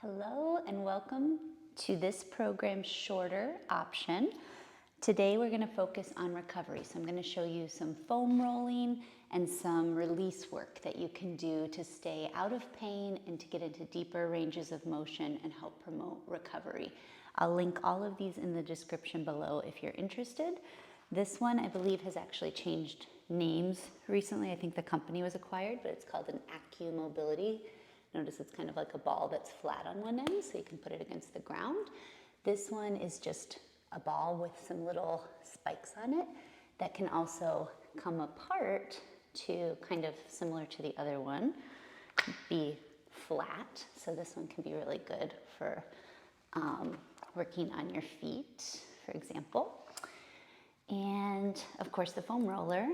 Hello and welcome to this program's shorter option. Today we're going to focus on recovery. So I'm going to show you some foam rolling and some release work that you can do to stay out of pain and to get into deeper ranges of motion and help promote recovery. I'll link all of these in the description below if you're interested. This one I believe has actually changed names recently. I think the company was acquired, but it's called an Acumobility. Notice it's kind of like a ball that's flat on one end, so you can put it against the ground. This one is just a ball with some little spikes on it that can also come apart to kind of similar to the other one, be flat. So this one can be really good for working on your feet, for example. And of course the foam roller,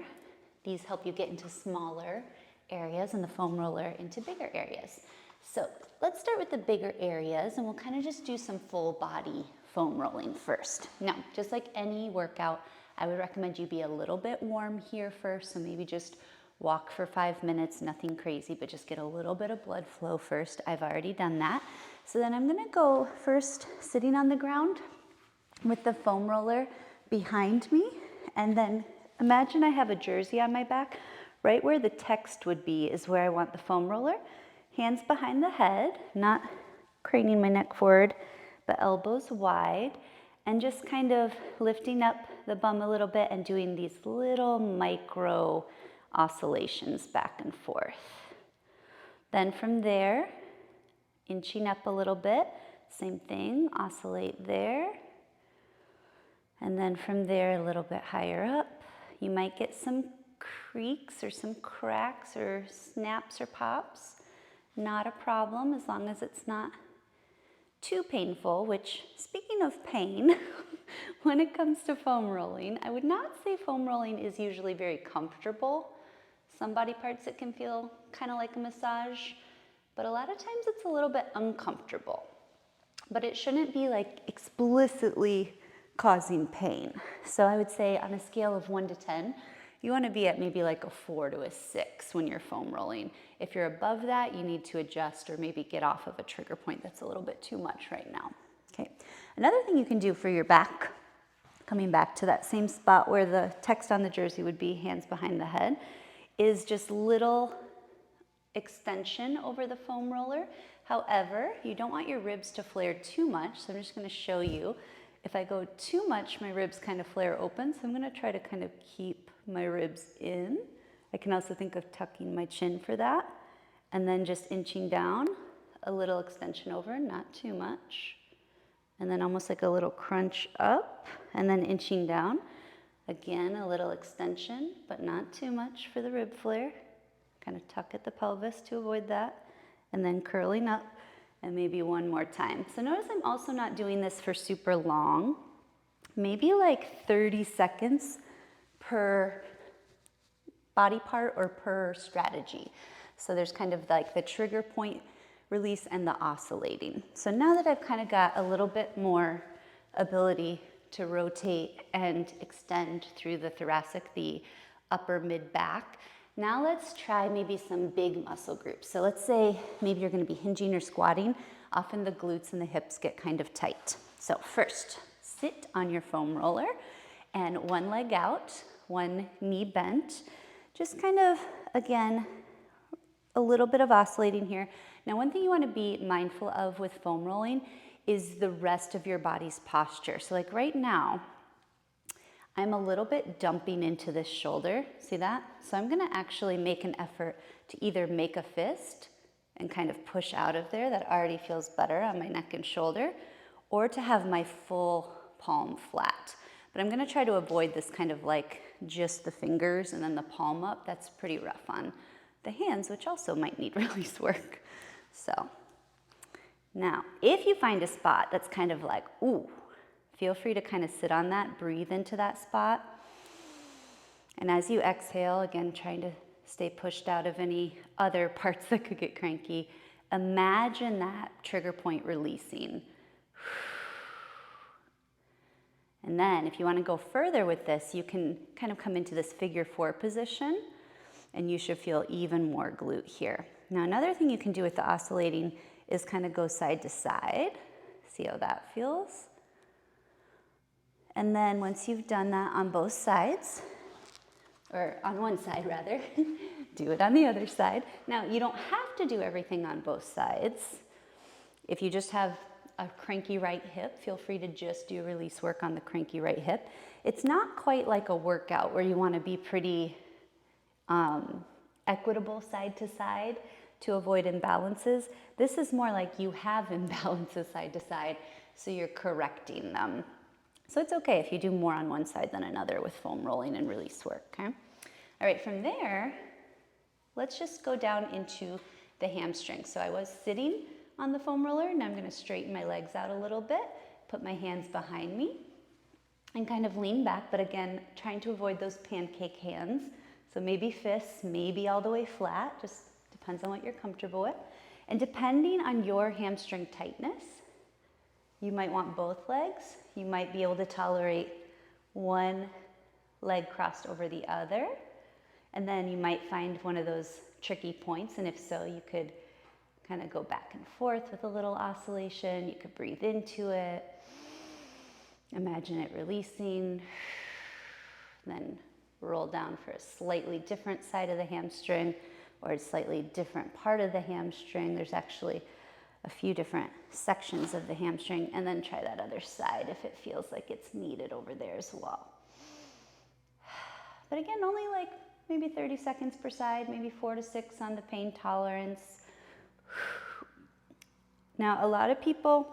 these help you get into smaller areas and the foam roller into bigger areas. So let's start with the bigger areas and we'll kind of just do some full body foam rolling first. Now, just like any workout, I would recommend you be a little bit warm here first. So maybe just walk for 5 minutes, nothing crazy, but just get a little bit of blood flow first. I've already done that. So then I'm gonna go first sitting on the ground with the foam roller behind me. And then imagine I have a jersey on my back. Right where the text would be is where I want the foam roller. Hands behind the head, not craning my neck forward, but elbows wide, and just kind of lifting up the bum a little bit and doing these little micro oscillations back and forth. Then from there, inching up a little bit, same thing, oscillate there. And then from there, a little bit higher up. You might get some creaks or some cracks or snaps or pops. Not a problem as long as it's not too painful, which, speaking of pain, when it comes to foam rolling, I would not say foam rolling is usually very comfortable. Some body parts it can feel kind of like a massage, but a lot of times it's a little bit uncomfortable. But it shouldn't be like explicitly causing pain. So I would say on a scale of 1 to 10, you want to be at maybe like a 4 to a 6 when you're foam rolling. If you're above that, you need to adjust or maybe get off of a trigger point that's a little bit too much right now. Okay. Another thing you can do for your back, coming back to that same spot where the text on the jersey would be, hands behind the head, is just little extension over the foam roller. However, you don't want your ribs to flare too much, so I'm just going to show you. If I go too much, my ribs kind of flare open, so I'm going to try to kind of keep my ribs in. I can also think of tucking my chin for that, and then just inching down, a little extension over, not too much, and then almost like a little crunch up, and then inching down. Again, a little extension, but not too much for the rib flare. Kind of tuck at the pelvis to avoid that, and then curling up, and maybe one more time. So notice I'm also not doing this for super long, maybe like 30 seconds per body part or per strategy. So there's kind of like the trigger point release and the oscillating. So now that I've kind of got a little bit more ability to rotate and extend through the thoracic, the upper mid back, now let's try maybe some big muscle groups. So let's say maybe you're going to be hinging or squatting. Often the glutes and the hips get kind of tight. So first, sit on your foam roller and one leg out, one knee bent. Just kind of, again, a little bit of oscillating here. Now, one thing you want to be mindful of with foam rolling is the rest of your body's posture. So like right now, I'm a little bit dumping into this shoulder, see that? So I'm gonna actually make an effort to either make a fist and kind of push out of there, that already feels better on my neck and shoulder, or to have my full palm flat. But I'm gonna try to avoid this kind of like just the fingers and then the palm up. That's pretty rough on the hands, which also might need release work. So now, if you find a spot that's kind of like, ooh, feel free to kind of sit on that, breathe into that spot. And as you exhale, again, trying to stay pushed out of any other parts that could get cranky, imagine that trigger point releasing. And then if you want to go further with this, you can kind of come into this figure 4 position, and you should feel even more glute here. Now, another thing you can do with the oscillating is kind of go side to side. See how that feels? And then once you've done that on both sides, or on one side rather, do it on the other side. Now, you don't have to do everything on both sides. If you just have a cranky right hip, feel free to just do release work on the cranky right hip. It's not quite like a workout where you want to be pretty equitable side to side to avoid imbalances. This is more like you have imbalances side to side, so you're correcting them. So it's okay if you do more on one side than another with foam rolling and release work, okay? All right, from there, let's just go down into the hamstring. So I was sitting on the foam roller, and I'm gonna straighten my legs out a little bit, put my hands behind me, and kind of lean back, but again, trying to avoid those pancake hands. So maybe fists, maybe all the way flat, just depends on what you're comfortable with. And depending on your hamstring tightness, you might want both legs. You might be able to tolerate one leg crossed over the other. And then you might find one of those tricky points. And if so, you could kind of go back and forth with a little oscillation. You could breathe into it. Imagine it releasing. Then roll down for a slightly different side of the hamstring or a slightly different part of the hamstring. There's actually a few different sections of the hamstring, and then try that other side if it feels like it's needed over there as well. But again, only like maybe 30 seconds per side, maybe 4 to 6 on the pain tolerance. Now, a lot of people,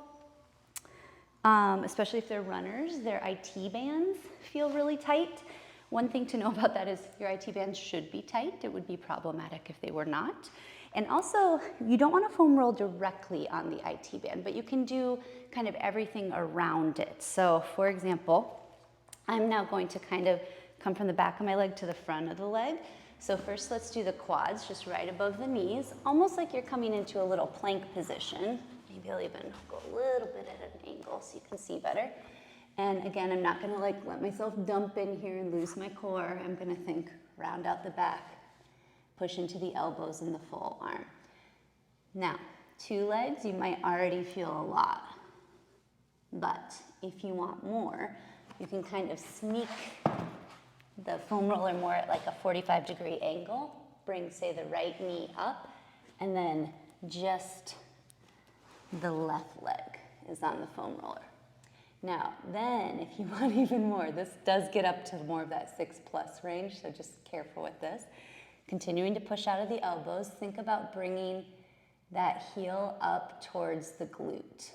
especially if they're runners, their IT bands feel really tight. One thing to know about that is your IT bands should be tight. It would be problematic if they were not. And also, you don't want to foam roll directly on the IT band, but you can do kind of everything around it. So for example, I'm now going to kind of come from the back of my leg to the front of the leg. So first let's do the quads, just right above the knees, almost like you're coming into a little plank position. Maybe I'll even go a little bit at an angle so you can see better. And again, I'm not gonna like let myself dump in here and lose my core. I'm gonna think round out the back, push into the elbows and the full arm. Now, 2 legs, you might already feel a lot. But if you want more, you can kind of sneak the foam roller more at like a 45-degree angle. Bring, say, the right knee up, and then just the left leg is on the foam roller. Now, then, if you want even more, this does get up to more of that 6+ range, so just careful with this. Continuing to push out of the elbows, think about bringing that heel up towards the glute.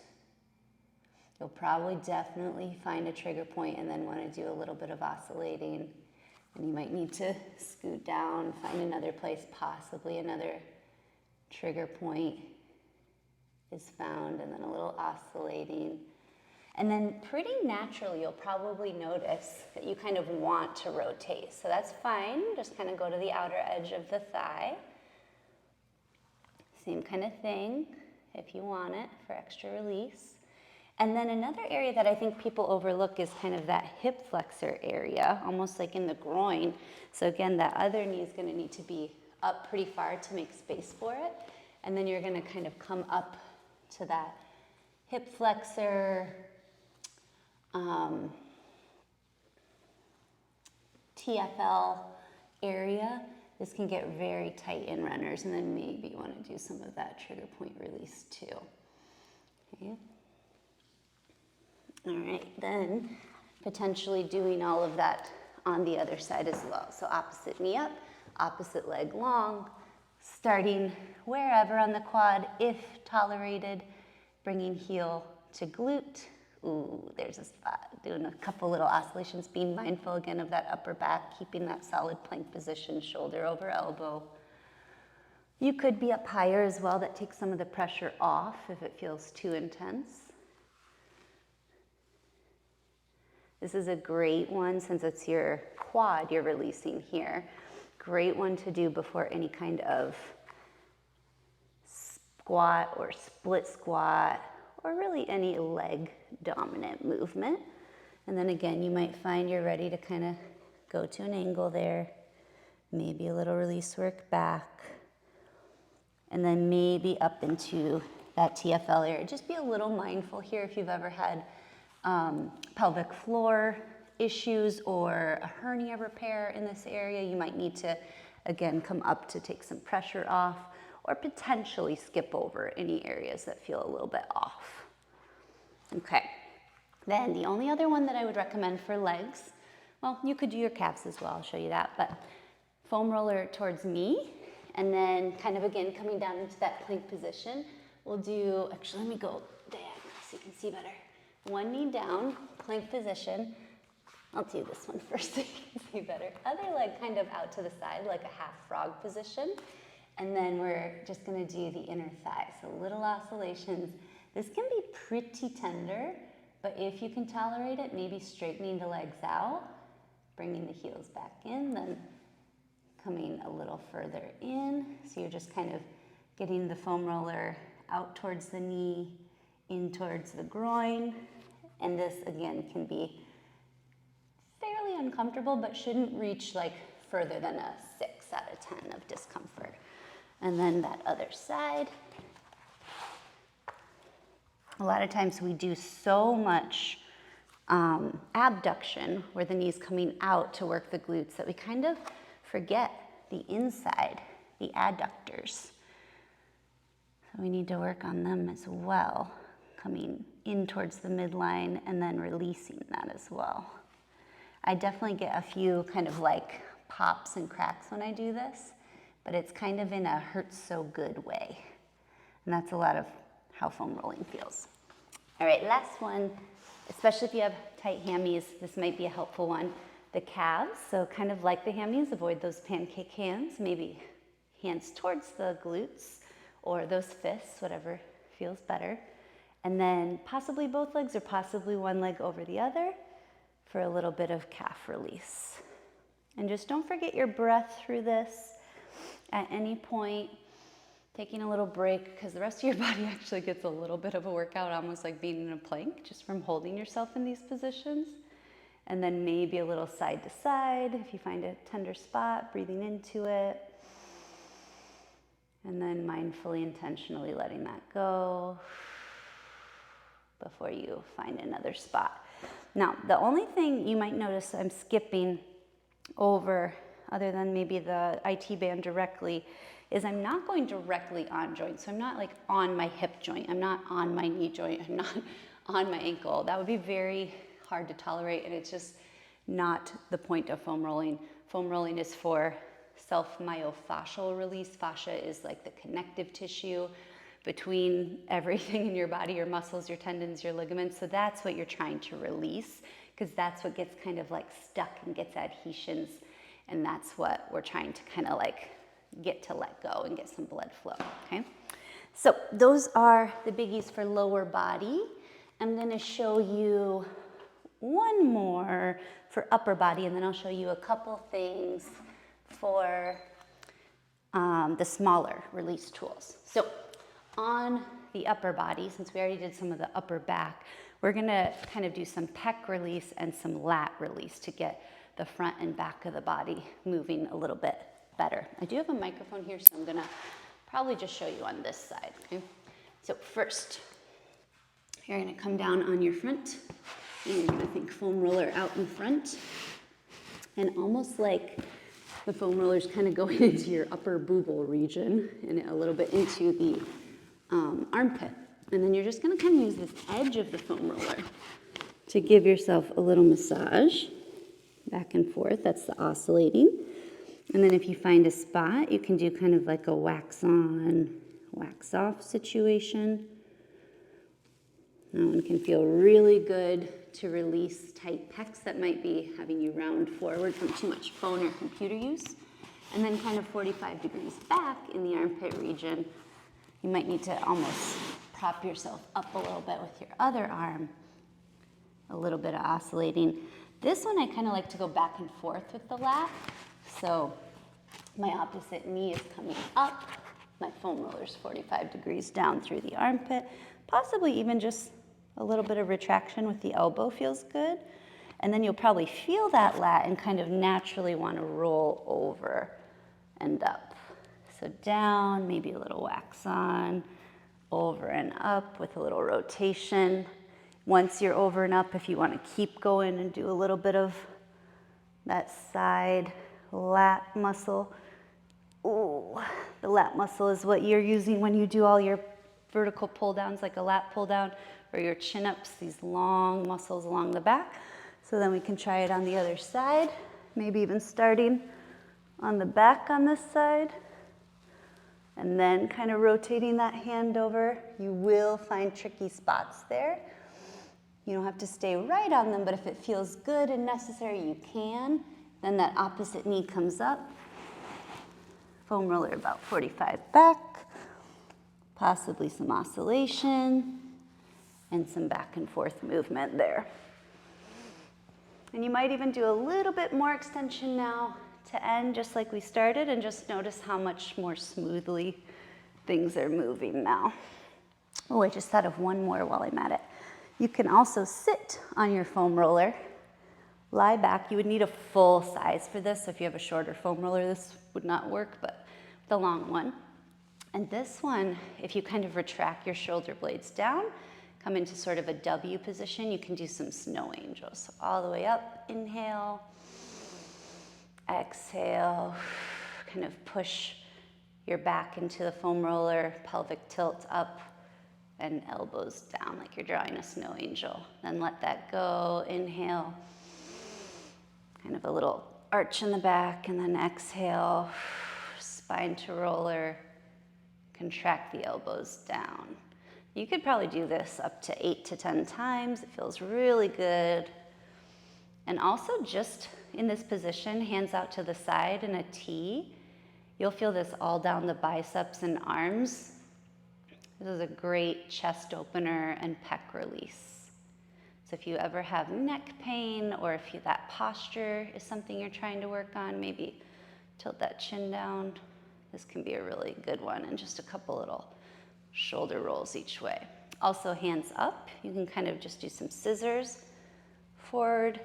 You'll probably definitely find a trigger point and then want to do a little bit of oscillating. And you might need to scoot down, find another place, possibly another trigger point is found, and then a little oscillating. And then pretty naturally, you'll probably notice that you kind of want to rotate. So that's fine. Just kind of go to the outer edge of the thigh. Same kind of thing if you want it for extra release. And then another area that I think people overlook is kind of that hip flexor area, almost like in the groin. So again, that other knee is going to need to be up pretty far to make space for it. And then you're going to kind of come up to that hip flexor, TFL area. This can get very tight in runners, and then maybe you want to do some of that trigger point release too. Okay. All right, then potentially doing all of that on the other side as well. So opposite knee up, opposite leg long, starting wherever on the quad, if tolerated, bringing heel to glute. Ooh, there's a spot. Doing a couple little oscillations, being mindful again of that upper back, keeping that solid plank position, shoulder over elbow. You could be up higher as well. That takes some of the pressure off if it feels too intense. This is a great one since it's your quad you're releasing here. Great one to do before any kind of squat or split squat, or really any leg dominant movement. And then again, you might find you're ready to kind of go to an angle there, maybe a little release work back, and then maybe up into that TFL area. Just be a little mindful here if you've ever had pelvic floor issues or a hernia repair in this area. You might need to, again, come up to take some pressure off or potentially skip over any areas that feel a little bit off. Okay, then the only other one that I would recommend for legs, well, you could do your calves as well, I'll show you that, but foam roller towards me, and then kind of again coming down into that plank position. We'll do, actually let me go diagonal so you can see better. One knee down, plank position. I'll do this one first so you can see better. Other leg kind of out to the side like a half frog position. And then we're just gonna do the inner thigh. So little oscillations. This can be pretty tender, but if you can tolerate it, maybe straightening the legs out, bringing the heels back in, then coming a little further in. So you're just kind of getting the foam roller out towards the knee, in towards the groin. And this again can be fairly uncomfortable, but shouldn't reach like further than a 6 out of 10 of discomfort. And then that other side. A lot of times we do so much abduction where the knee's coming out to work the glutes that we kind of forget the inside, the adductors. So we need to work on them as well, coming in towards the midline and then releasing that as well. I definitely get a few kind of like pops and cracks when I do this, but it's kind of in a hurts so good way. And that's a lot of how foam rolling feels. All right, last one, especially if you have tight hammies, this might be a helpful one. The calves, so kind of like the hammies, avoid those pancake hands, maybe hands towards the glutes or those fists, whatever feels better. And then possibly both legs or possibly one leg over the other for a little bit of calf release. And just don't forget your breath through this. At any point, taking a little break, because the rest of your body actually gets a little bit of a workout, almost like being in a plank, just from holding yourself in these positions. And then maybe a little side to side, if you find a tender spot, breathing into it. And then mindfully, intentionally letting that go before you find another spot. Now, the only thing you might notice I'm skipping over, other than maybe the IT band directly, is I'm not going directly on joint. So I'm not like on my hip joint. I'm not on my knee joint. I'm not on my ankle. That would be very hard to tolerate, and it's just not the point of foam rolling. Foam rolling is for self-myofascial release. Fascia is like the connective tissue between everything in your body, your muscles, your tendons, your ligaments. So that's what you're trying to release, because that's what gets kind of like stuck and gets adhesions. And that's what we're trying to kind of like get to let go and get some blood flow, okay? So those are the biggies for lower body. I'm gonna show you one more for upper body, and then I'll show you a couple things for the smaller release tools. So on the upper body, since we already did some of the upper back, we're gonna kind of do some pec release and some lat release to get the front and back of the body moving a little bit better. I do have a microphone here, so I'm gonna probably just show you on this side, okay? So first, you're gonna come down on your front, and you're gonna think foam roller out in front, and almost like the foam roller's kind of going into your upper booble region and a little bit into the armpit. And then you're just gonna kind of use this edge of the foam roller to give yourself a little massage back and forth. That's the oscillating. And then if you find a spot, you can do kind of like a wax on, wax off situation. That one can feel really good to release tight pecs that might be having you round forward from too much phone or computer use. And then kind of 45 degrees back in the armpit region, you might need to almost prop yourself up a little bit with your other arm. A little bit of oscillating. This one I kind of like to go back and forth with the lat. So my opposite knee is coming up. My foam roller's 45 degrees down through the armpit. Possibly even just a little bit of retraction with the elbow feels good. And then you'll probably feel that lat and kind of naturally want to roll over and up. So down, maybe a little wax on, over and up with a little rotation. Once you're over and up, if you want to keep going and do a little bit of that side lat muscle. Ooh, the lat muscle is what you're using when you do all your vertical pull downs, like a lat pull down, or your chin ups, these long muscles along the back. So then we can try it on the other side, maybe even starting on the back on this side, and then kind of rotating that hand over. You will find tricky spots there. You don't have to stay right on them, but if it feels good and necessary, you can. Then that opposite knee comes up. Foam roller about 45 back, possibly some oscillation, and some back and forth movement there. And you might even do a little bit more extension now to end, just like we started, and just notice how much more smoothly things are moving now. Oh, I just thought of one more while I'm at it. You can also sit on your foam roller, lie back. You would need a full size for this. So if you have a shorter foam roller, this would not work, but the long one. And this one, if you kind of retract your shoulder blades down, come into sort of a W position, you can do some snow angels. So all the way up, inhale, exhale, kind of push your back into the foam roller, pelvic tilt up, and elbows down like you're drawing a snow angel. Then let that go, inhale, kind of a little arch in the back, and then exhale, spine to roller, contract the elbows down. You could probably do this up to 8 to 10 times. It feels really good. And also just in this position, hands out to the side in a T, you'll feel this all down the biceps and arms. This is a great chest opener and pec release. So if you ever have neck pain, or if that posture is something you're trying to work on, maybe tilt that chin down. This can be a really good one, and just a couple little shoulder rolls each way. Also hands up, you can kind of just do some scissors forward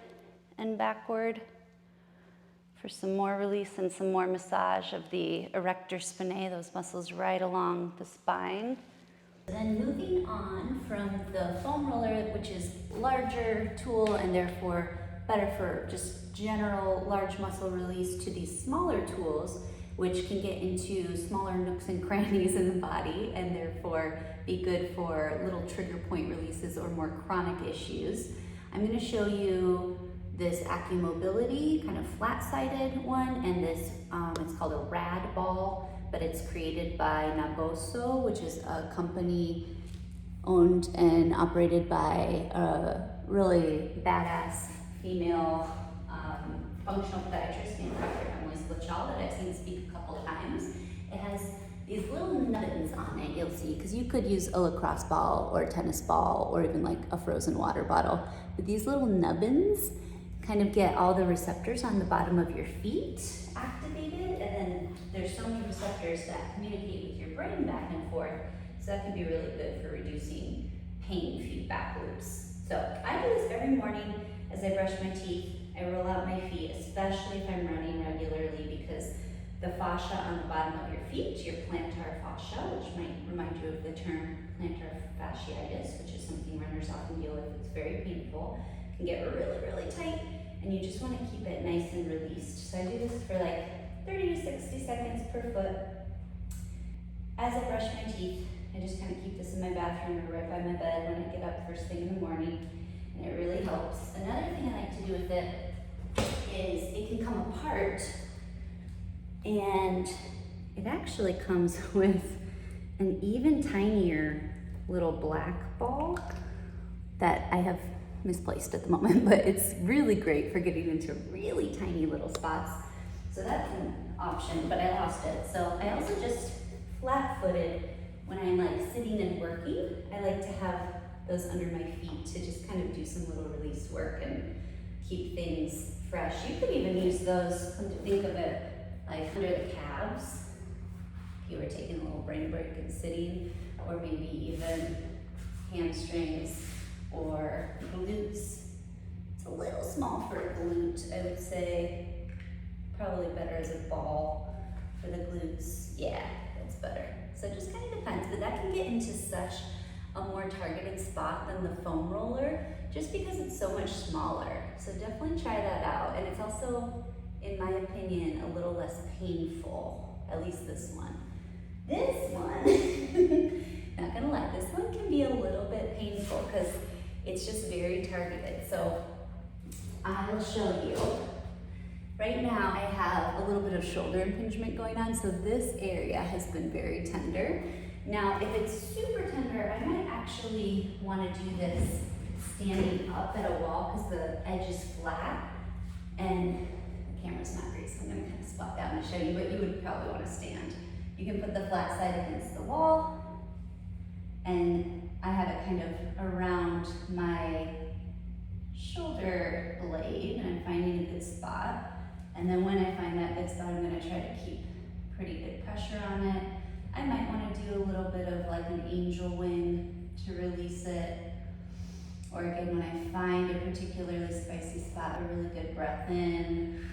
and backward for some more release and some more massage of the erector spinae, those muscles right along the spine. Then moving on from the foam roller, which is larger tool and therefore better for just general large muscle release, to these smaller tools, which can get into smaller nooks and crannies in the body and therefore be good for little trigger point releases or more chronic issues. I'm going to show you this Acumobility, kind of flat-sided one, and this, it's called a rad ball, but it's created by Naboso, which is a company owned and operated by a really badass female functional podiatrist named Dr. that I've seen speak a couple times. It has these little nubbins on it, you'll see, because you could use a lacrosse ball or a tennis ball or even like a frozen water bottle. But these little nubbins kind of get all the receptors on the bottom of your feet activated, and then there's so many receptors that communicate with your brain back and forth, so that can be really good for reducing pain feedback loops. So I do this every morning as I brush my teeth. I roll out my feet, especially if I'm running regularly, because the fascia on the bottom of your feet, your plantar fascia, which might remind you of the term plantar fasciitis, which is something runners often deal with. It's very painful, can get really, really tight, and you just want to keep it nice and released. So I do this for like 30 to 60 seconds per foot. As I brush my teeth, I just kind of keep this in my bathroom or right by my bed when I get up first thing in the morning, and it really helps. Another thing I like to do with it is it can come apart, and it actually comes with an even tinier little black ball that I have misplaced at the moment, but it's really great for getting into really tiny little spots. So that's an option, but I lost it. So I also just flat-footed, when I'm like sitting and working, I like to have those under my feet to just kind of do some little release work and keep things fresh. You could even use those, come to think of it, like under the calves, if you were taking a little brain break and sitting, or maybe even hamstrings or glutes. It's a little small for a glute, I would say. Probably better as a ball for the glutes. Yeah, that's better. So it just kind of depends, but that can get into such a more targeted spot than the foam roller, just because it's so much smaller. So definitely try that out. And it's also, in my opinion, a little less painful, at least this one. This one, not gonna lie, this one can be a little bit painful because it's just very targeted. So I'll show you. Right now I have a little bit of shoulder impingement going on, so this area has been very tender. Now, if it's super tender, I might actually want to do this standing up at a wall because the edge is flat and the camera's not great, so I'm going to kind of squat down and show you, but you would probably want to stand. You can put the flat side against the wall, and I have it kind of around my shoulder blade, and I'm finding a good spot. And then when I find that good spot, I'm going to try to keep pretty good pressure on it. I might want to do a little bit of like an angel wing to release it. Or again, when I find a particularly spicy spot, a really good breath in,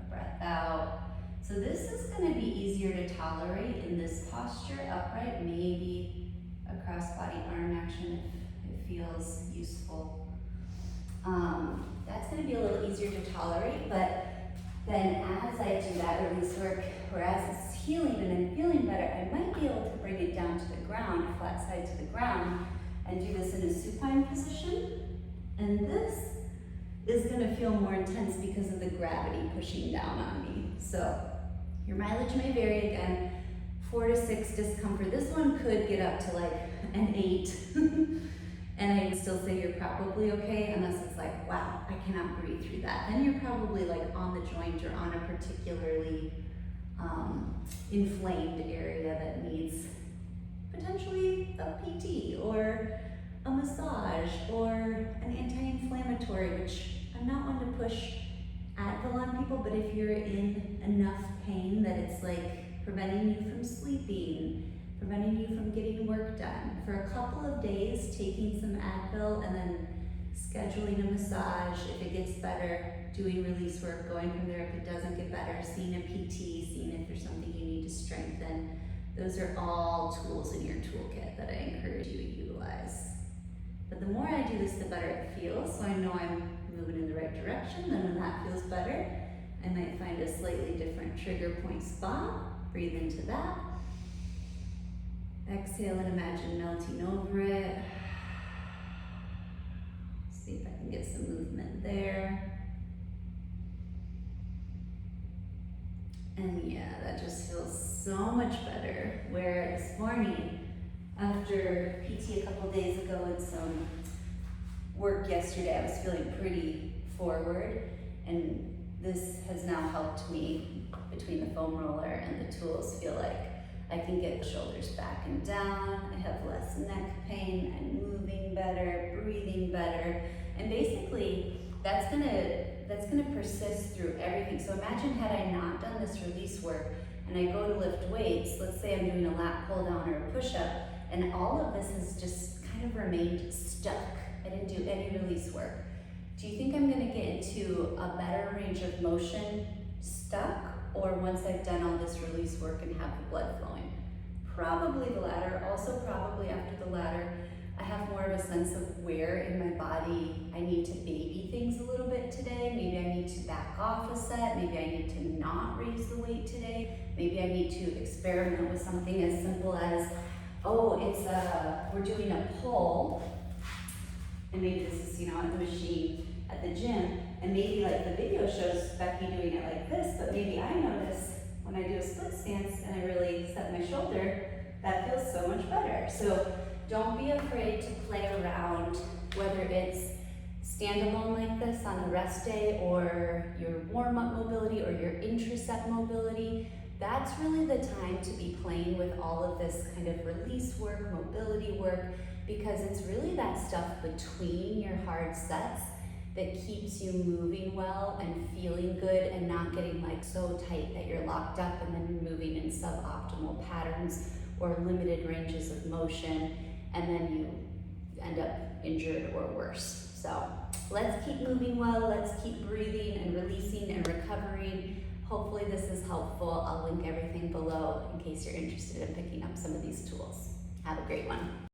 a breath out. So this is going to be easier to tolerate in this posture, upright, maybe a cross-body arm action if it feels useful. That's going to be a little easier to tolerate, but then as I do that release work, or as it's healing and I'm feeling better, I might be able to bring it down to the ground, flat side to the ground, and do this in a supine position. And this is going to feel more intense because of the gravity pushing down on me. So your mileage may vary again, 4 to 6 discomfort. This one could get up to like an 8. And I would still say you're probably okay, unless it's like, wow, I cannot breathe through that. Then you're probably like on the joint or on a particularly inflamed area that needs potentially a PT or a massage or an anti-inflammatory, which I'm not one to push Advil on people, but if you're in enough pain that it's like preventing you from sleeping, preventing you from getting work done, for a couple of days taking some Advil and then scheduling a massage, if it gets better, doing release work, going from there if it doesn't get better, seeing a PT, seeing if there's something you need to strengthen. Those are all tools in your toolkit that I encourage you to utilize. But the more I do this, the better it feels, so I know I'm moving in the right direction. Then when that feels better, I might find a slightly different trigger point spot, breathe into that. Exhale and imagine melting over it. See if I can get some movement there. And yeah, that just feels so much better. Where this morning, after PT a couple days ago and some work yesterday, I was feeling pretty forward, and this has now helped me, between the foam roller and the tools, feel like I can get the shoulders back and down, I have less neck pain, I'm moving better, breathing better, and basically that's gonna persist through everything. So imagine had I not done this release work and I go to lift weights, let's say I'm doing a lat pull down or a push up, and all of this has just kind of remained stuck. I didn't do any release work. Do you think I'm gonna get into a better range of motion stuck, or once I've done all this release work and have the blood flowing? Probably the latter. Also probably after the latter, I have more of a sense of where in my body I need to baby things a little bit today. Maybe I need to back off a set. Maybe I need to not raise the weight today. Maybe I need to experiment with something as simple as, oh, we're doing a pull, and maybe this is, at the machine at the gym, and maybe like the video shows Becky doing it like this, but maybe I notice when I do a split stance and I really set my shoulder, that feels so much better. So don't be afraid to play around, whether it's standalone like this on the rest day, or your warm-up mobility, or your intricep mobility. That's really the time to be playing with all of this kind of release work, mobility work, because it's really that stuff between your hard sets that keeps you moving well and feeling good and not getting like so tight that you're locked up and then you're moving in suboptimal patterns or limited ranges of motion, and then you end up injured or worse. So let's keep moving well, let's keep breathing and releasing and recovering. Hopefully this is helpful. I'll link everything below in case you're interested in picking up some of these tools. Have a great one.